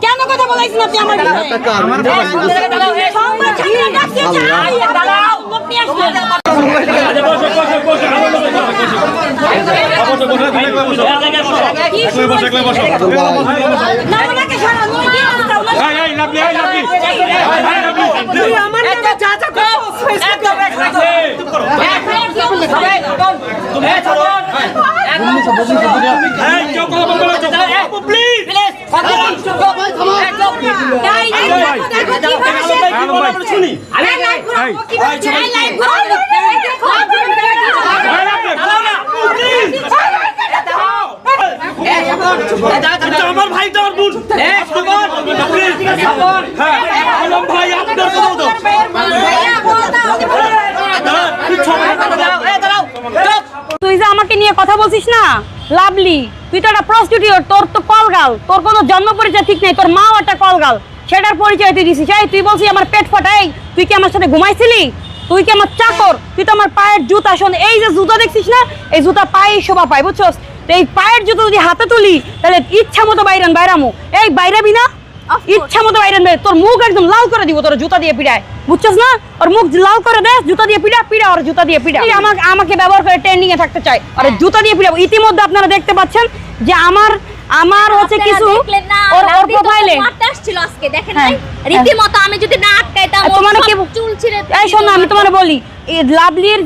কেন কথা বলাইছেন আপনি আমার আমার ভাই তো আমার ভাই আপনার তুই যে আমাকে নিয়ে কথা বলছিস না লাভলি, তুই তো একটা প্রস্টিটিউট, তোর তো কলগাল, তোর কোনো জন্ম পরিচয় ঠিক নেই, তোর মাও একটা কলগাল, সেটার পরিচয় তুই দিছিস। তুই বলছিস আমার পেট ফাটাই, তুই কি আমার সাথে ঘুমাইছিলি? তুই কি আমার চাকর? তুই তো আমার পায়ের জুতা, শোন এই যে জুতা দেখছিস না, এই জুতা পায়ে শোভা পায়, বুঝছস? এই পায়ের জুতো যদি হাতে তুলি তাহলে ইচ্ছা মতো বাইরামু, এই বাইরাবি না, ইচ্ছা মতো বাইরান, তোর মুখ একদম লাল করে দিব তোর জুতা দিয়ে পিড়ায়, বুঝছস না? ওর মুখ লাল করে দে, জুতা দিয়ে পিড়া ওর জুতা দিয়ে পিড়া। আমাকে ব্যবহার করে ট্রেন্ডিং এ থাকতে চাই, আর জুতা দিয়ে পিড়াবো। ইতিমধ্যে আপনারা দেখতে পাচ্ছেন যে আমার হচ্ছে কিছু ওর প্রোফাইলে আসছিল আজকে, দেখেন নাই রীতিমতো আমি যদি না আটকাইতাম তোমার কি চুল ছিঁড়ে। এই শোনো আমি তোমারে বলি, এই লাভলির